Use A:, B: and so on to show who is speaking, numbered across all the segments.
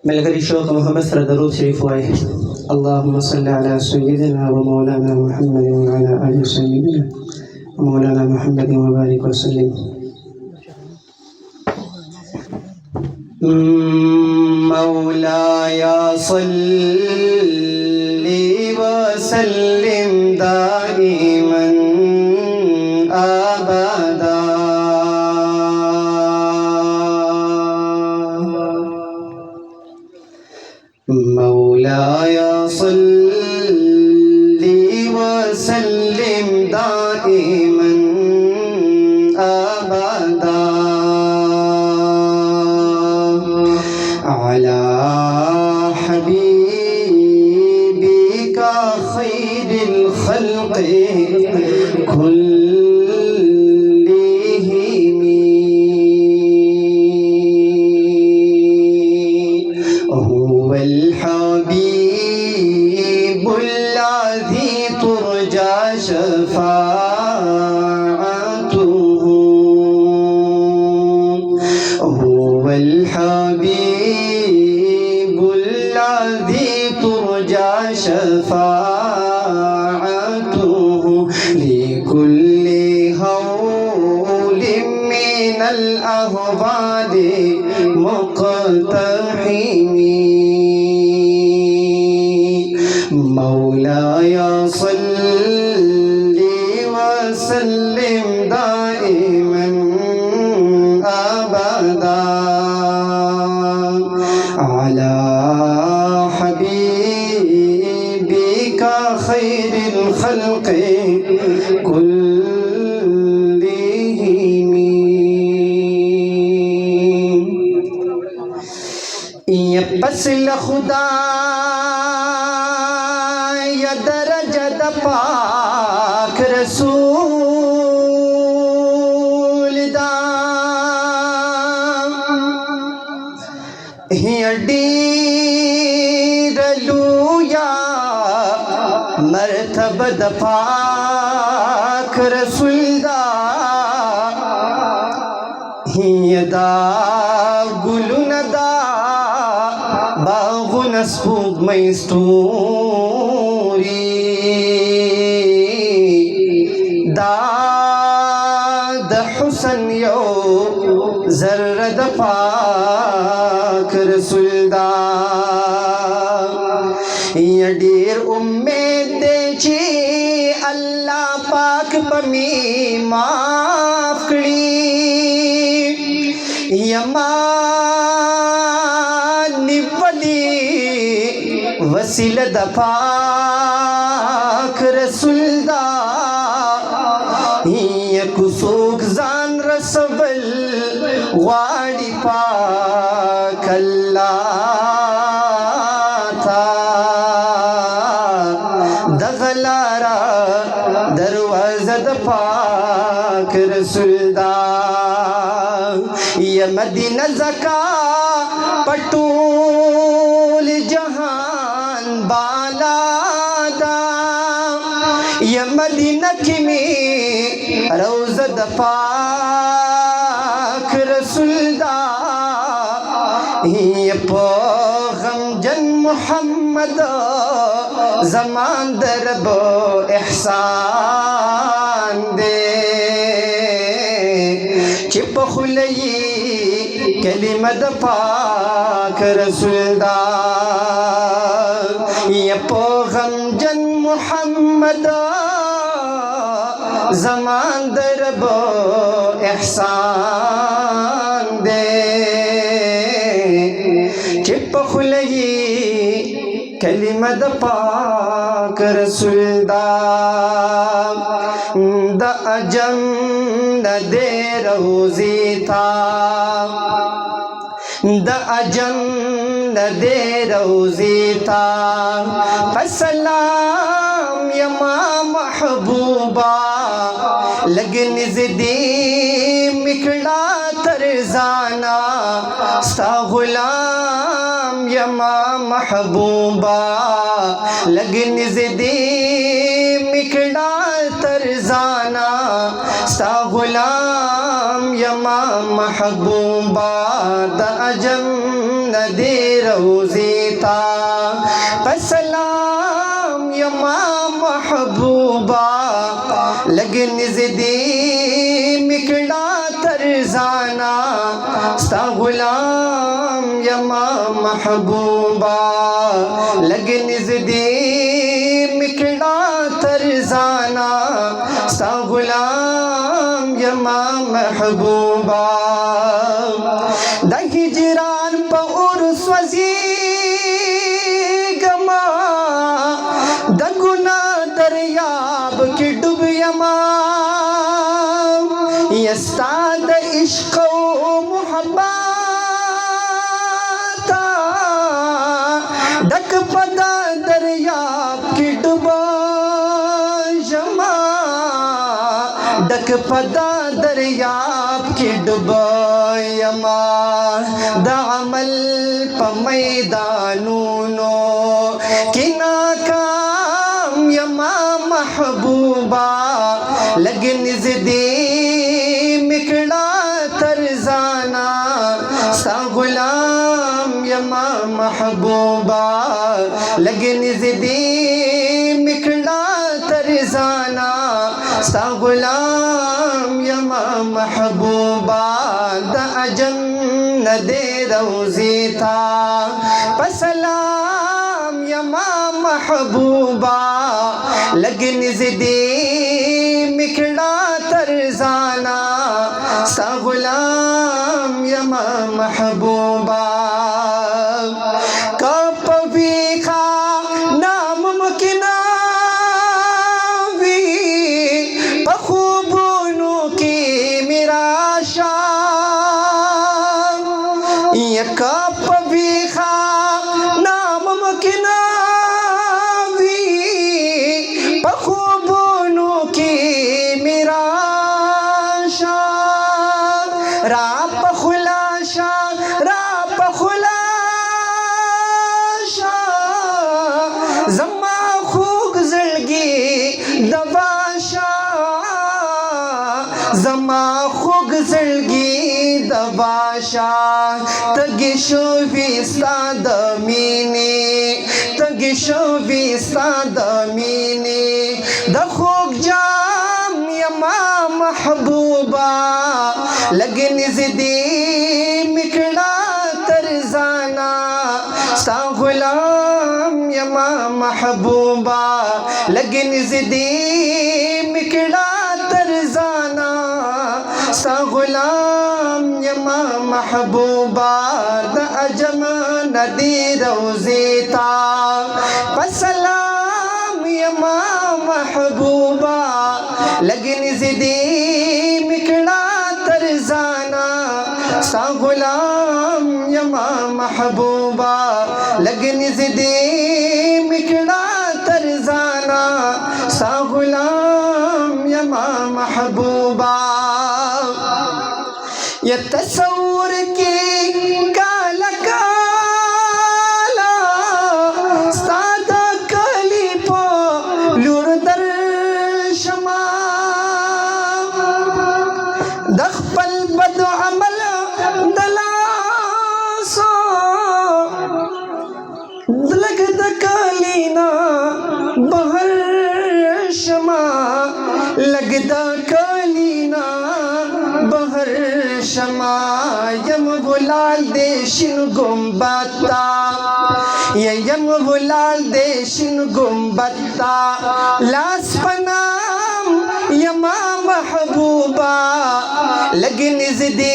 A: मिलकर शौक़ मोहम्मद सर दरूद शरीफ हुआ है। अल्लाहुम्मा सल्ली अला सय्यिदिना व मौलाना मुहम्मद व अला आलि सय्यिदिना व मौलाना मुहम्मद व बारिक व सल्लिम। मौलाया सल्ली व सल्लिम दाइमन अबदा मौलाया सल्ली व सल्लिम दाइमन अबदा अला हबीबिका खैरिल खल्क़ि कुल्लिहिम हुवल हबीबुल्लज़ी तुरजा शफ़ाअतुहु हुवल हबीबुल्लज़ी तुरजा शफ़ाअतुहु लिकुल्ली हौलिम मिनल अहवालि मुक़तहिमी मौलाया सल्ली व सल्लिम दाइमन अबदा अला हबीबिका खैरिल खल्क़ि कुल्लिहिम। ये पसल खुदा या दरजद पाक रसूल दा हियडी रलूया मरतबद पाक रसूल दा हियदा गुलुनदा बागुन स्पूग मैस्तूरी दाद हुसन यो जर्रद पाक रसूल दा यडीर उम्मीद देची अल्लाह पाक पमी माफ करी यमा वसील द पाक रसूल दा ये कुसूक जान रसबल वाड़ी पाक अल्लाह था दगलारा दरवाज़ा द पाक रसूल दा ये मदीना ज़का पटूल जहान बालादा ये मदीना की में रोज़ा द पाक रसूल दा ये पैगम जन मुहम्मद ज़मान दरब एहसान दे चिप खुलई कलिमत पाक रसूल दा ये पैगम जन मुहम्मद ज़मान दरब एहसान दे चिप खुलई कलिमत पाक रसूल दा द अजम न दे रोज़ी था द अजम न दे रोज़ी था सलाम यमा महबूबा लगन ज़दी मिकड़ा तरजाना सा गुलाम यमा महबूबा लगन ज़दी मिकड़ा तरजाना सा गुलाम यमा महबूबा द अजम न दे روزی تا سلام یما محبوبا لگن زدی مکڑا ترزانا ستا غلام یما محبوبا لگن زدی مکڑا ترزانا ستا غلام یما محبوبا دا ہجران پا عرس وزی گما دا گناہ دریاب کی ڈب یما یستا دا عشق و محبت ڈک پدا دریاب کی ڈب یما ڈک پدا دریاب کی ڈب یما دا عمل پا میدانونو کی ناکام یما محبوبا لگن زدی مکڑا ترزانا ستا غلام یما محبوبا لگن زدی مکڑا ترزانا ستا غلام یما محبوبا دا عجم ندے روزی تا سلام یما محبوبا لگن زدی مکڑا ترزانا ستا غلام یما محبوبا کپ ویخا ناممکنا وی پخوبونو کی میرا شام یک کپ ویخا ناممکنا وی پخوبونو کی میرا شام را پخلاشا را پخلاشا زما خوگ زلگی دواشا زما خوگ زلگی دواشا تگی شوی ستا دمینی تگی شوی ستا دمینی دا خوگ جام یما محبوبا لگن زدی مکڑا ترزانا ستا غلام یما محبوبا لگن زدی مکڑا ترزانا ستا غلام یما محبوبا دا عجم ندی روزی تا سلام یما محبوبا لگن زدی مکڑا ترزانا ستا غلام یما محبوبا لگن زدی مکڑا ترزانا ستا غلام یما محبوبا یا تصور کی کالا کالا ستا دا کلی پا لور در شما دخپل بد عمل دلاسو دلگ دکالینا بہر شما لگ دکالینا بہر شما یم بلال دیشن گمبتا یم بلال دیشن گمبتا لاس پنام یما محبوبا لگن زدی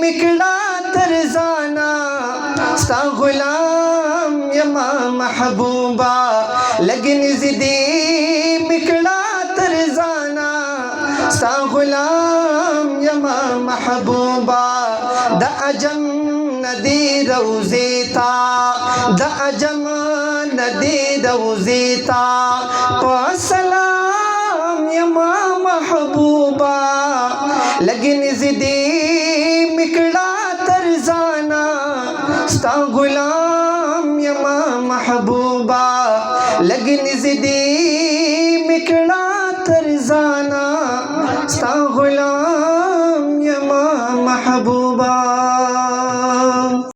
A: مکڑا ترزانا ستا غلام یما محبوبا لگن زدی مکڑا ترزانا ستا غلام یما محبوبا دا عجم ندی روزی تا دا عجم ندی روزی تا پا سلام یما محبوبا لگن زدی مکڑا ترزانا ستا غلام یما محبوبا لگن زدی